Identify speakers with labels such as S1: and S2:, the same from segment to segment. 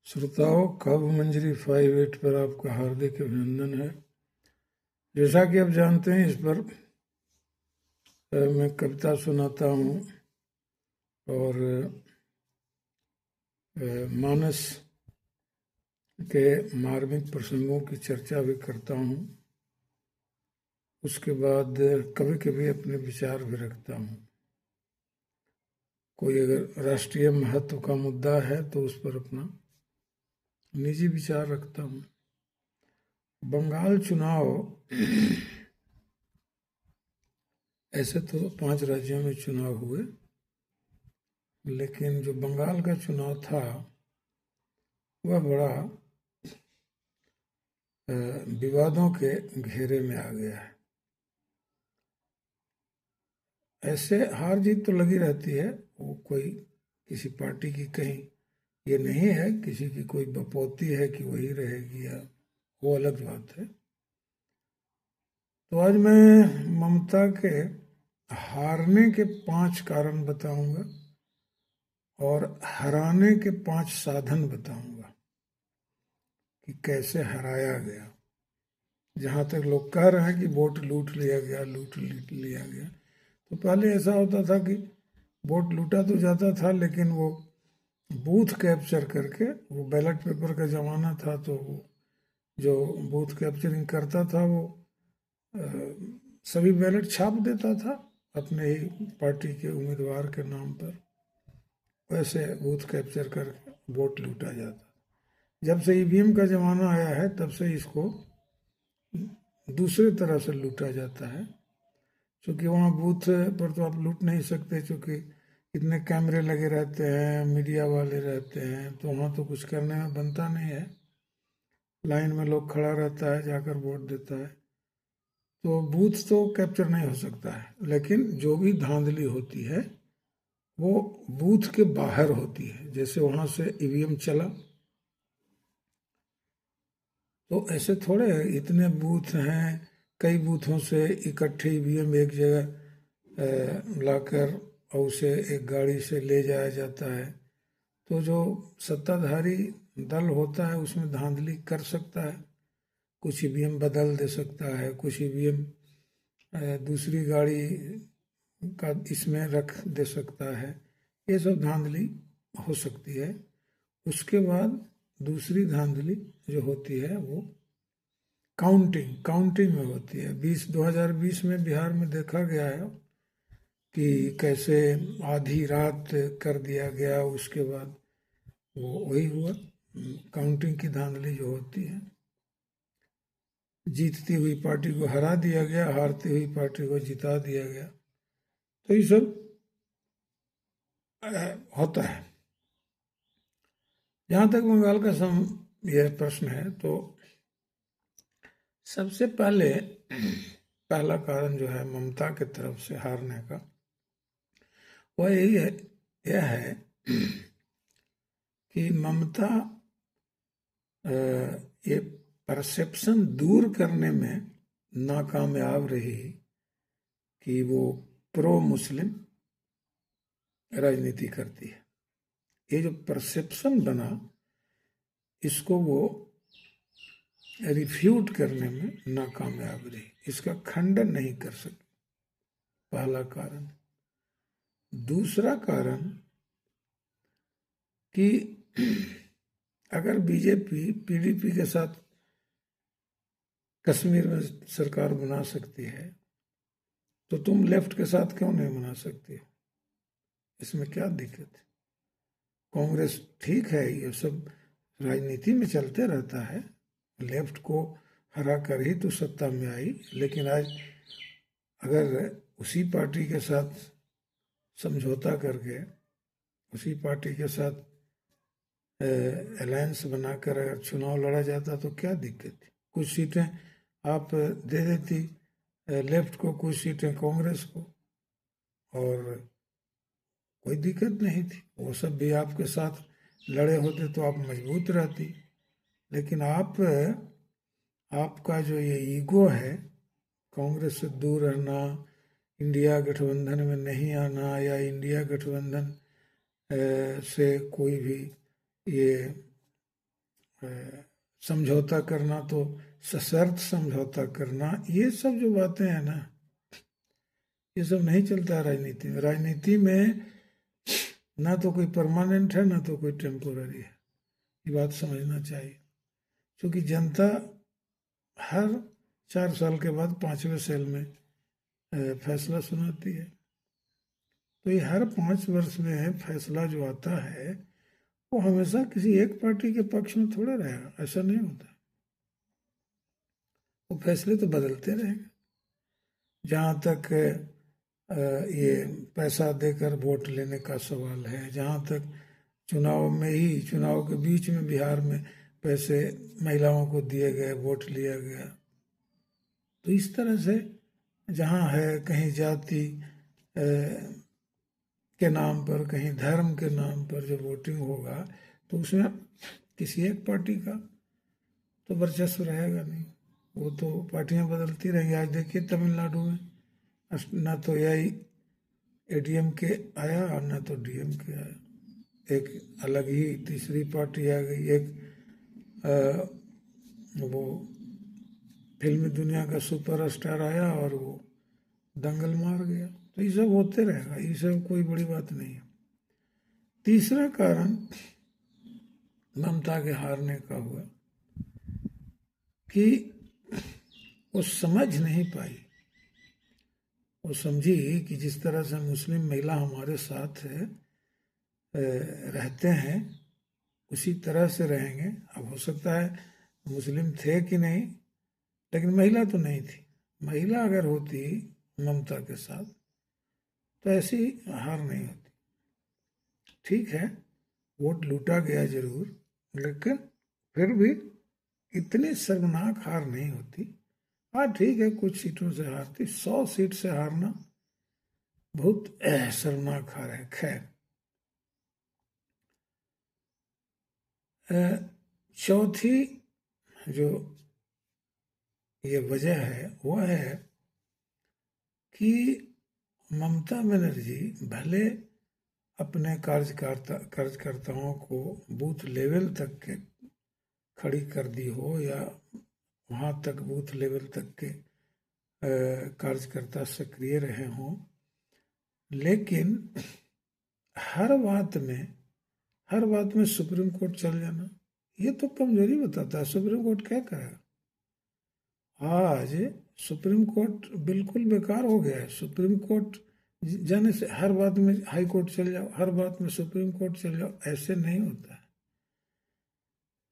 S1: श्रोताओं, काव्य मंजरी 58 पर आपका हार्दिक अभिनंदन है। जैसा कि आप जानते हैं, इस पर मैं कविता सुनाता हूँ और मानस के मार्मिक प्रसंगों की चर्चा भी करता हूँ। उसके बाद कभी कभी अपने विचार भी रखता हूँ। कोई अगर राष्ट्रीय महत्व का मुद्दा है तो उस पर अपना निजी विचार रखता हूँ। बंगाल चुनाव, ऐसे तो 5 राज्यों में चुनाव हुए, लेकिन जो बंगाल का चुनाव था वह बड़ा विवादों के घेरे में आ गया है। ऐसे हार जीत तो लगी रहती है, वो कोई किसी पार्टी की कहीं ये नहीं है, किसी की कोई बपौती है कि वही रहेगी, या वो अलग बात है। तो आज मैं ममता के हारने के 5 कारण बताऊंगा और हराने के 5 साधन बताऊंगा कि कैसे हराया गया। जहाँ तक लोग कह रहे हैं कि वोट लूट लिया गया, लूट लिया गया, तो पहले ऐसा होता था कि वोट लूटा तो जाता था, लेकिन वो बूथ कैप्चर करके, वो बैलेट पेपर का ज़माना था, तो वो जो बूथ कैप्चरिंग करता था वो सभी बैलेट छाप देता था अपने ही पार्टी के उम्मीदवार के नाम पर। वैसे बूथ कैप्चर करके वोट लूटा जाता। जब से ईवीएम का ज़माना आया है तब से इसको दूसरे तरह से लूटा जाता है, क्योंकि वहाँ बूथ पर तो आप लूट नहीं सकते, क्योंकि इतने कैमरे लगे रहते हैं, मीडिया वाले रहते हैं, तो वहाँ तो कुछ करने में बनता नहीं है। लाइन में लोग खड़ा रहता है, जाकर वोट देता है, तो बूथ तो कैप्चर नहीं हो सकता है। लेकिन जो भी धांधली होती है वो बूथ के बाहर होती है। जैसे वहाँ से ईवीएम चला, तो ऐसे थोड़े इतने बूथ हैं, कई बूथों से इकट्ठे ईवीएम एक जगह लाकर और उसे एक गाड़ी से ले जाया जाता है। तो जो सत्ताधारी दल होता है उसमें धांधली कर सकता है, कुछ ईवीएम बदल दे सकता है, कुछ ईवीएम दूसरी गाड़ी का इसमें रख दे सकता है। ये सब धांधली हो सकती है। उसके बाद दूसरी धांधली जो होती है वो काउंटिंग में होती है। 2020 में बिहार में देखा गया है कि कैसे आधी रात कर दिया गया। उसके बाद वो वही हुआ, काउंटिंग की धांधली जो होती है, जीतती हुई पार्टी को हरा दिया गया, हारती हुई पार्टी को जिता दिया गया। तो ये सब होता है। जहाँ तक बंगाल का यह प्रश्न है, तो सबसे पहला कारण जो है ममता के तरफ से हारने का, वह यही है, यह है कि ममता ये परसेप्शन दूर करने में नाकामयाब रही कि वो प्रो मुस्लिम राजनीति करती है। ये जो परसेप्शन बना, इसको वो रिफ्यूट करने में नाकामयाब रही, इसका खंडन नहीं कर सकी। पहला कारण। दूसरा कारण कि अगर बीजेपी पीडीपी के साथ कश्मीर में सरकार बना सकती है, तो तुम लेफ्ट के साथ क्यों नहीं बना सकती? इसमें क्या दिक्कत है? कांग्रेस ठीक है, ये सब राजनीति में चलते रहता है, लेफ्ट को हरा कर ही तो सत्ता में आई। लेकिन आज अगर उसी पार्टी के साथ समझौता करके, उसी पार्टी के साथ अलायंस बनाकर अगर चुनाव लड़ा जाता तो क्या दिक्कत थी? कुछ सीटें आप दे देती लेफ्ट को, कुछ सीटें कांग्रेस को, और कोई दिक्कत नहीं थी। वो सब भी आपके साथ लड़े होते तो आप मजबूत रहती। लेकिन आपका जो ये ईगो है, कांग्रेस से दूर रहना, इंडिया गठबंधन में नहीं आना, या इंडिया गठबंधन से कोई भी ये समझौता करना तो सशर्त समझौता करना, ये सब जो बातें हैं ना, ये सब नहीं चलता है राजनीति में। राजनीति में ना तो कोई परमानेंट है ना तो कोई टेम्पोररी है, ये बात समझना चाहिए। क्योंकि जनता हर 4 साल के बाद 5वें साल में फैसला सुनाती है। तो ये हर 5 वर्ष में फैसला जो आता है वो हमेशा किसी एक पार्टी के पक्ष में थोड़ा रहेगा, ऐसा नहीं होता। वो फैसले तो बदलते रहेंगे। जहाँ तक ये पैसा देकर वोट लेने का सवाल है, जहाँ तक चुनाव में ही, चुनाव के बीच में बिहार में पैसे महिलाओं को दिए गए, वोट लिया गया, तो इस तरह से जहाँ है कहीं जाति के नाम पर, कहीं धर्म के नाम पर जब वोटिंग होगा तो उसमें किसी एक पार्टी का तो वर्चस्व रहेगा नहीं, वो तो पार्टियां बदलती रहेंगी। आज देखिए तमिलनाडु में ना तो एडीएम के आया और ना तो डीएम के आया, एक अलग ही तीसरी पार्टी आ गई, एक वो फिल्मी दुनिया का सुपरस्टार आया और वो दंगल मार गया। तो ये सब होते रहेगा, ये सब कोई बड़ी बात नहीं है। तीसरा कारण ममता के हारने का हुआ कि वो समझ नहीं पाई। वो समझी कि जिस तरह से मुस्लिम महिला हमारे साथ रहते हैं उसी तरह से रहेंगे। अब हो सकता है मुस्लिम थे कि नहीं, लेकिन महिला तो नहीं थी। महिला अगर होती ममता के साथ तो ऐसी हार नहीं होती। ठीक है, वोट लूटा गया जरूर, लेकिन फिर भी इतनी शर्मनाक हार नहीं होती। हाँ ठीक है, कुछ सीटों से हारती, 100 सीट से हारना बहुत शर्मनाक हार है। खैर, चौथी जो ये वजह है वो है कि ममता बनर्जी भले अपने कार्यकर्ताओं को बूथ लेवल तक के खड़ी कर दी हो, या वहाँ तक बूथ लेवल तक के कार्यकर्ता सक्रिय रहे हों, लेकिन हर बात में सुप्रीम कोर्ट चल जाना, ये तो कमजोरी बताता है। सुप्रीम कोर्ट क्या करेगा? आज सुप्रीम कोर्ट बिल्कुल बेकार हो गया है। सुप्रीम कोर्ट जाने से हर बात में हाई कोर्ट चल जाओ, हर बात में सुप्रीम कोर्ट चल जाओ, ऐसे नहीं होता है।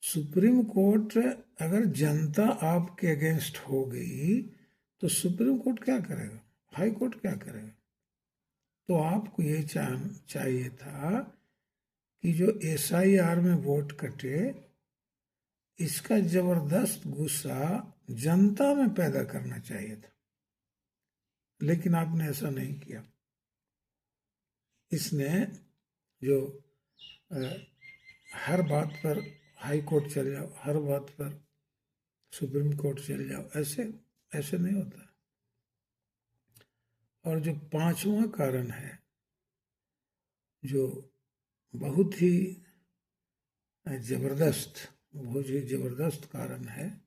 S1: सुप्रीम कोर्ट अगर जनता आपके अगेंस्ट हो गई तो सुप्रीम कोर्ट क्या करेगा, हाई कोर्ट क्या करेगा? तो आपको ये चाहिए था कि जो एसआईआर में वोट कटे, इसका जबरदस्त गुस्सा जनता में पैदा करना चाहिए था, लेकिन आपने ऐसा नहीं किया। इसने जो हर बात पर हाई कोर्ट चल जाओ, हर बात पर सुप्रीम कोर्ट चल जाओ, ऐसे नहीं होता। और जो पांचवा कारण है, जो बहुत ही जबरदस्त कारण है,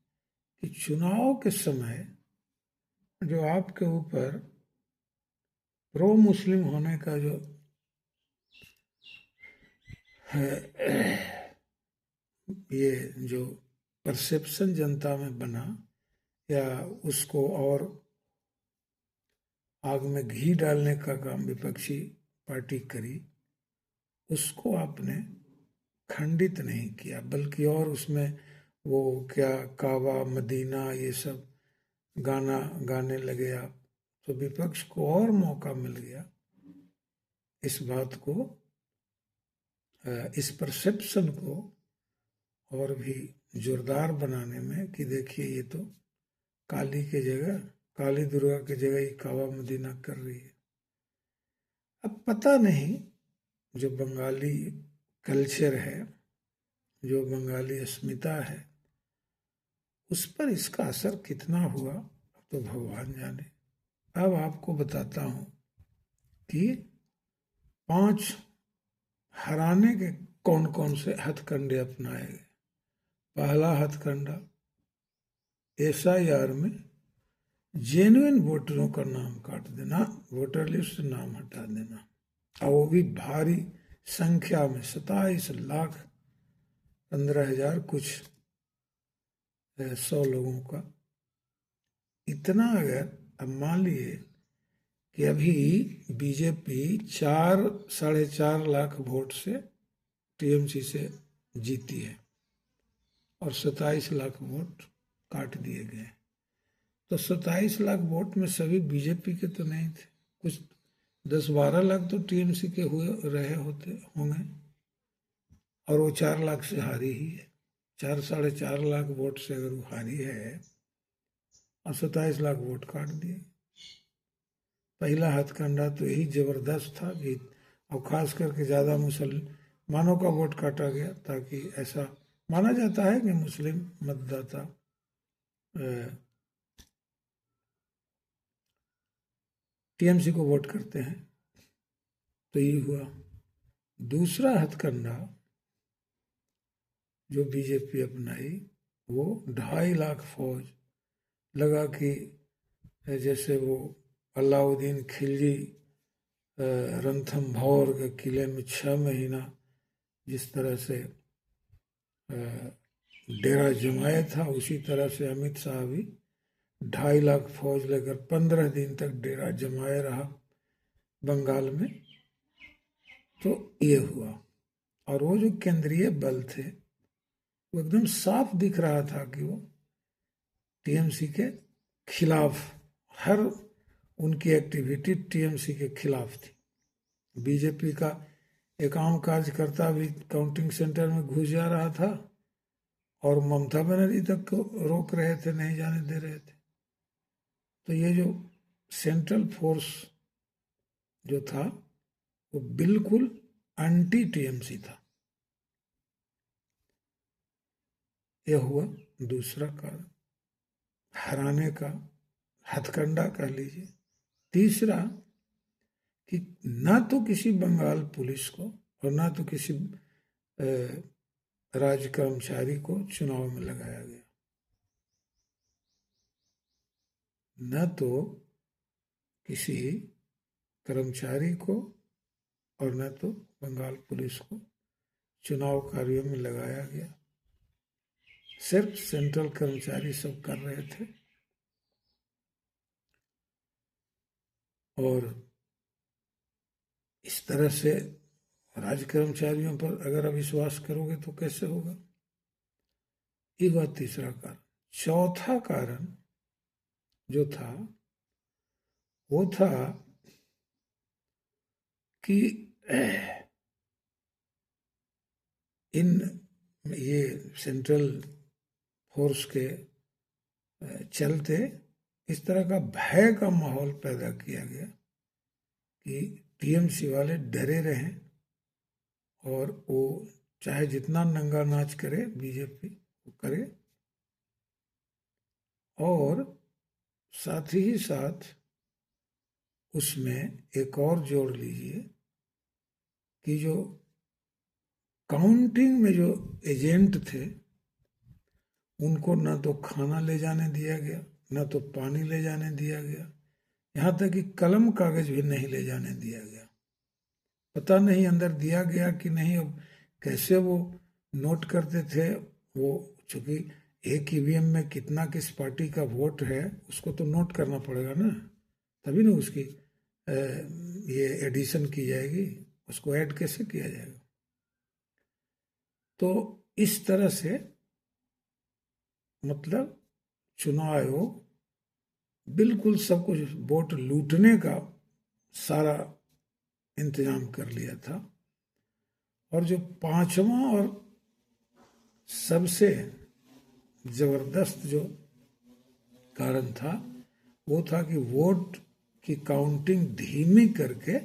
S1: कि चुनाव के समय जो आपके ऊपर प्रो मुस्लिम होने का जो ये जो परसेप्शन जनता में बना, या उसको और आग में घी डालने का काम विपक्षी पार्टी करी, उसको आपने खंडित नहीं किया, बल्कि और उसमें वो क्या काबा मदीना ये सब गाना गाने लगे आप। तो विपक्ष को और मौका मिल गया इस बात को, इस परसेप्शन को और भी जोरदार बनाने में, कि देखिए ये तो काली के जगह, काली दुर्गा की जगह ये काबा मदीना कर रही है। अब पता नहीं जो बंगाली कल्चर है, जो बंगाली अस्मिता है, उस पर इसका असर कितना हुआ तो भगवान जाने। अब आपको बताता हूं कि 5 हराने के कौन कौन से हथकंडे अपनाए गए। पहला हथकंडा, SIR में जेन्युइन वोटरों का नाम काट देना, वोटर लिस्ट से नाम हटा देना, और वो भी भारी संख्या में 27,15,000 कुछ 100 लोगों का। इतना अगर अब मान लिए कि अभी बीजेपी 4-4.5 लाख वोट से TMC से जीती है और 27 लाख वोट काट दिए गए, तो 27 लाख वोट में सभी बीजेपी के तो नहीं थे, कुछ 10-12 लाख तो TMC के हुए रहे होंगे, और वो 4 लाख से हारी ही है। 4-4.5 लाख वोट से अगर वो हारी है और 27 लाख वोट काट दिए, पहला हथकंडा तो यही जबरदस्त था कि, और खास करके ज़्यादा मुसलमानों का वोट काटा गया, ताकि ऐसा माना जाता है कि मुस्लिम मतदाता TMC को वोट करते हैं, तो ये हुआ। दूसरा हथकंडा जो बीजेपी अपनाई, वो 2.5 लाख फौज लगा कि जैसे वो अलाउद्दीन खिलजी रणथंभौर के किले में 6 महीना जिस तरह से डेरा जमाया था, उसी तरह से अमित शाह भी 2.5 लाख फौज लेकर 15 दिन तक डेरा जमाए रहा बंगाल में। तो ये हुआ, और वो जो केंद्रीय बल थे वो एकदम साफ दिख रहा था कि वो TMC के खिलाफ, हर उनकी एक्टिविटी TMC के खिलाफ थी। बीजेपी का एक आम कार्यकर्ता भी काउंटिंग सेंटर में घुस जा रहा था और ममता बनर्जी तक को रोक रहे थे, नहीं जाने दे रहे थे। तो ये जो सेंट्रल फोर्स जो था वो बिल्कुल एंटी TMC था। यह हुआ दूसरा कारण, हराने का हथकंडा कह लीजिए। तीसरा कि ना तो किसी बंगाल पुलिस को और ना तो किसी राज्य कर्मचारी को चुनाव में लगाया गया, न तो किसी कर्मचारी को और न तो बंगाल पुलिस को चुनाव कार्यों में लगाया गया। सिर्फ सेंट्रल कर्मचारी सब कर रहे थे। और इस तरह से राज्य कर्मचारियों पर अगर अविश्वास करोगे तो कैसे होगा। ये हुआ तीसरा कारण। चौथा कारण जो था वो था कि इन ये सेंट्रल फोर्स के चलते इस तरह का भय का माहौल पैदा किया गया कि TMC वाले डरे रहें और वो चाहे जितना नंगा नाच करे बीजेपी वो करे। और साथ ही साथ उसमें एक और जोड़ लीजिए कि जो काउंटिंग में जो एजेंट थे उनको ना तो खाना ले जाने दिया गया, ना तो पानी ले जाने दिया गया, यहाँ तक कि कलम कागज भी नहीं ले जाने दिया गया। पता नहीं अंदर दिया गया कि नहीं, अब कैसे वो नोट करते थे। वो चूंकि एक EVM में कितना किस पार्टी का वोट है उसको तो नोट करना पड़ेगा ना, तभी ना उसकी ये एडिशन की जाएगी, उसको ऐड कैसे किया जाएगा। तो इस तरह से मतलब चुनाव आयोग बिल्कुल सब कुछ वोट लूटने का सारा इंतजाम कर लिया था। और जो पांचवा और सबसे जबरदस्त जो कारण था वो था कि वोट की काउंटिंग धीमी करके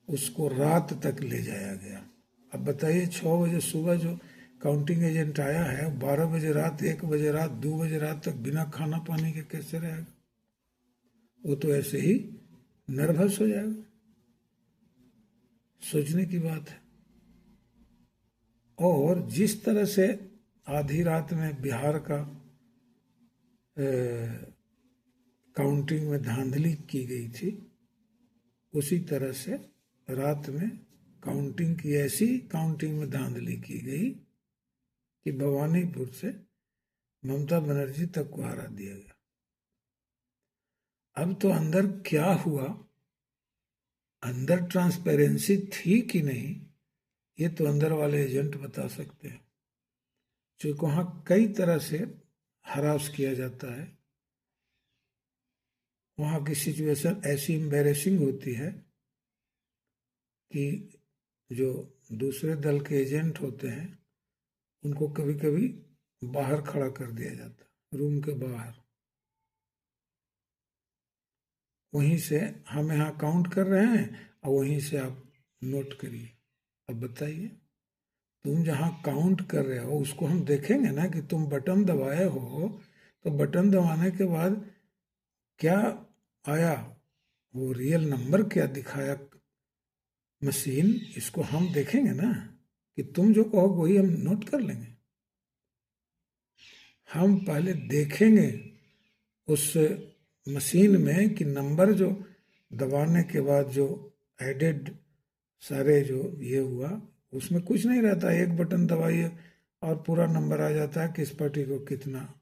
S1: उसको रात तक ले जाया गया। अब बताइए 6 बजे सुबह जो काउंटिंग एजेंट आया है 12 बजे रात, 1 बजे रात, 2 बजे रात तक बिना खाना पानी के कैसे रहेगा। वो तो ऐसे ही नर्वस हो जाएगा। सोचने की बात है। और जिस तरह से आधी रात में बिहार का काउंटिंग में धांधली की गई थी, उसी तरह से रात में काउंटिंग की, ऐसी काउंटिंग में धांधली की गई कि भवानीपुर से ममता बनर्जी तक को हरा दिया गया। अब तो अंदर क्या हुआ, अंदर ट्रांसपेरेंसी थी कि नहीं, ये तो अंदर वाले एजेंट बता सकते हैं, क्योंकि वहां कई तरह से हरास किया जाता है। वहां की सिचुएशन ऐसी एम्बेरेसिंग होती है कि जो दूसरे दल के एजेंट होते हैं उनको कभी कभी बाहर खड़ा कर दिया जाता, रूम के बाहर। वहीं से हम यहाँ काउंट कर रहे हैं और वहीं से आप नोट करिए। अब बताइए, तुम जहाँ काउंट कर रहे हो उसको हम देखेंगे ना कि तुम बटन दबाए हो, तो बटन दबाने के बाद क्या आया, वो रियल नंबर क्या दिखाया मशीन, इसको हम देखेंगे ना, कि तुम जो कहो वही हम नोट कर लेंगे। हम पहले देखेंगे उस मशीन में कि नंबर जो दबाने के बाद जो एडेड सारे जो ये हुआ, उसमें कुछ नहीं रहता, एक बटन दबाइए और पूरा नंबर आ जाता है किस पार्टी को कितना।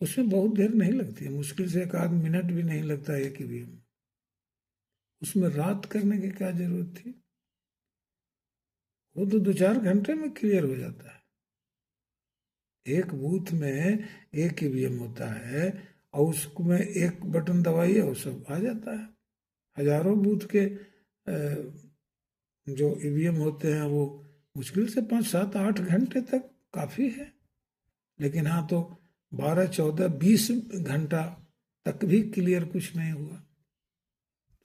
S1: उसमें बहुत देर नहीं लगती है, मुश्किल से एक आध मिनट भी नहीं लगता है कि भी। उसमें रात करने की क्या जरूरत थी, वो तो 2-4 घंटे में क्लियर हो जाता है। एक बूथ में एक ईवीएम होता है और उसमें एक बटन दबाइए और सब आ जाता है। हजारों बूथ के जो ईवीएम होते हैं वो मुश्किल से 5-7-8 घंटे तक काफ़ी है। लेकिन हाँ, तो 12-14-20 घंटा तक भी क्लियर कुछ नहीं हुआ।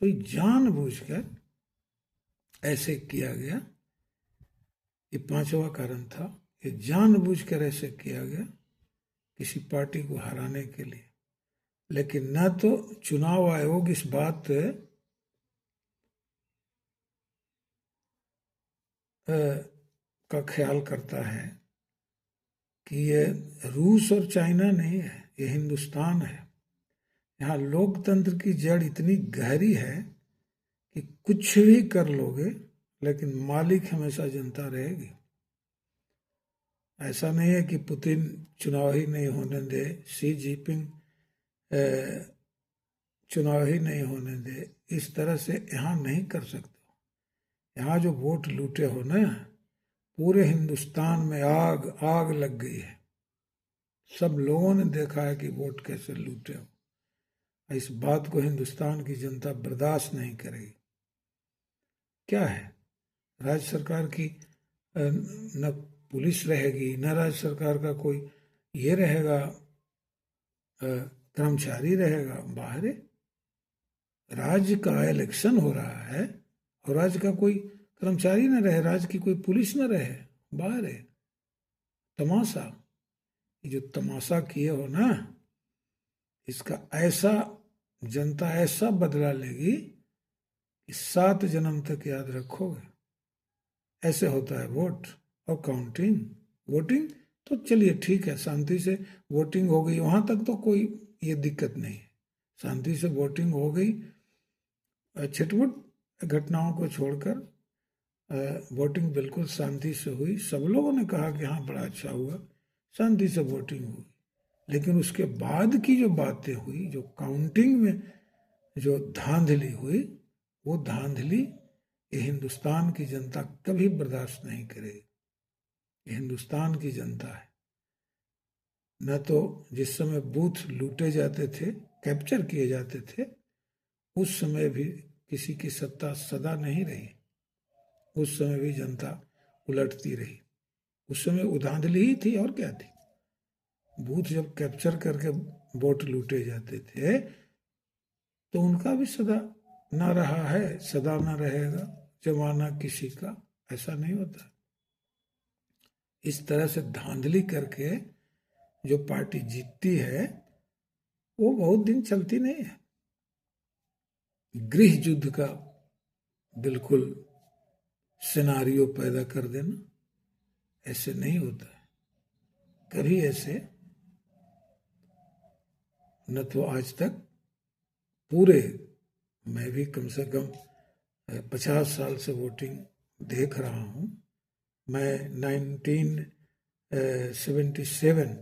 S1: तो ये जानबूझकर ऐसे किया गया, ये पांचवा कारण था, ये जानबूझकर ऐसे किया गया किसी पार्टी को हराने के लिए। लेकिन न तो चुनाव आयोग इस बात का ख्याल करता है कि ये रूस और चाइना नहीं है, ये हिंदुस्तान है। यहाँ लोकतंत्र की जड़ इतनी गहरी है कि कुछ भी कर लोगे लेकिन मालिक हमेशा जनता रहेगी। ऐसा नहीं है कि पुतिन चुनाव ही नहीं होने दे, शी जिनपिंग चुनाव ही नहीं होने दे, इस तरह से यहाँ नहीं कर सकते। यहाँ जो वोट लूटे हो ना, पूरे हिंदुस्तान में आग आग लग गई है। सब लोगों ने देखा है कि वोट कैसे लूटे हो। इस बात को हिंदुस्तान की जनता बर्दाश्त नहीं करेगी। क्या है, राज्य सरकार की न पुलिस रहेगी, न राज्य सरकार का कोई ये रहेगा, कर्मचारी रहेगा बाहर। राज्य का इलेक्शन हो रहा है और राज्य का कोई कर्मचारी न रहे, राज्य की कोई पुलिस न रहे, बाहर है। तमाशा, ये जो तमाशा किए हो ना, इसका ऐसा जनता ऐसा बदला लेगी कि 7 जन्म तक याद रखोगे। ऐसे होता है वोट और काउंटिंग। वोटिंग तो चलिए ठीक है, शांति से वोटिंग हो गई, वहां तक तो कोई ये दिक्कत नहीं है, शांति से वोटिंग हो गई। छिटपुट घटनाओं को छोड़कर वोटिंग बिल्कुल शांति से हुई। सब लोगों ने कहा कि हाँ बड़ा अच्छा हुआ, शांति से वोटिंग हुई। लेकिन उसके बाद की जो बातें हुई, जो काउंटिंग में जो धांधली हुई, वो धांधली ये हिंदुस्तान की जनता कभी बर्दाश्त नहीं करेगी। ये हिंदुस्तान की जनता है। न तो जिस समय बूथ लूटे जाते थे, कैप्चर किए जाते थे, उस समय भी किसी की सत्ता सदा नहीं रही। उस समय भी जनता उलटती रही। उस समय उधांधली ही थी और क्या थी। बूथ जब कैप्चर करके वोट लूटे जाते थे तो उनका भी सदा ना रहा है, सदा ना रहेगा जमाना किसी का, ऐसा नहीं होता। इस तरह से धांधली करके जो पार्टी जीतती है वो बहुत दिन चलती नहीं है। गृह युद्ध का बिल्कुल सिनारियो पैदा कर देना, ऐसे नहीं होता है, कभी ऐसे न तो आज तक पूरे, मैं भी कम से कम 50 साल से वोटिंग देख रहा हूँ। मैं 1977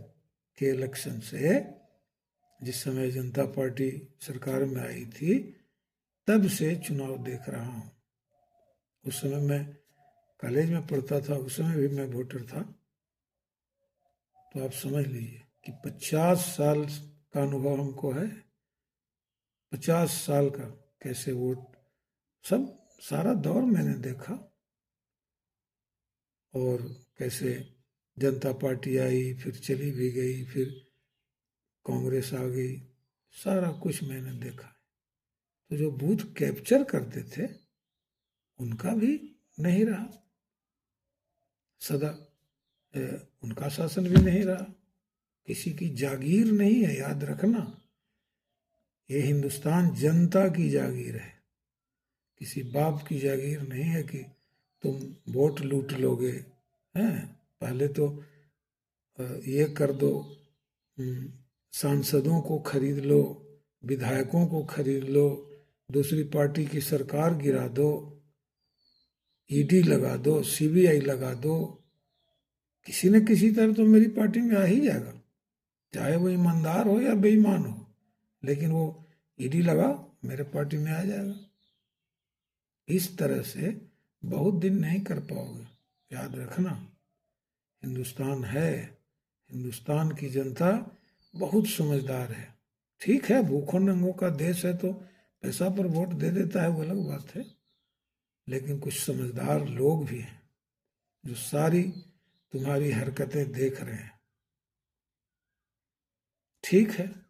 S1: के इलेक्शन से, जिस समय जनता पार्टी सरकार में आई थी, तब से चुनाव देख रहा हूँ। उस समय मैं कॉलेज में पढ़ता था, उस समय भी मैं वोटर था। तो आप समझ लीजिए कि 50 साल का अनुभव हमको है। 50 साल का कैसे वोट, सब सारा दौर मैंने देखा, और कैसे जनता पार्टी आई, फिर चली भी गई, फिर कांग्रेस आ गई, सारा कुछ मैंने देखा। तो जो बूथ कैप्चर करते थे उनका भी नहीं रहा, सदा उनका शासन भी नहीं रहा। किसी की जागीर नहीं है, याद रखना। ये हिंदुस्तान जनता की जागीर है, किसी बाप की जागीर नहीं है कि तुम वोट लूट लोगे। हैं, पहले तो ये कर दो, सांसदों को खरीद लो, विधायकों को खरीद लो, दूसरी पार्टी की सरकार गिरा दो, ईडी लगा दो, सीबीआई लगा दो, किसी न किसी तरह तो मेरी पार्टी में आ ही जाएगा, चाहे वो ईमानदार हो या बेईमान हो, लेकिन वो ईडी लगा मेरे पार्टी में आ जाएगा। इस तरह से बहुत दिन नहीं कर पाओगे, याद रखना। हिंदुस्तान है, हिंदुस्तान की जनता बहुत समझदार है। ठीक है, भूखों नंगों का देश है तो पैसा पर वोट दे देता है, वो अलग बात है, लेकिन कुछ समझदार लोग भी हैं जो सारी तुम्हारी हरकतें देख रहे हैं। ठीक है।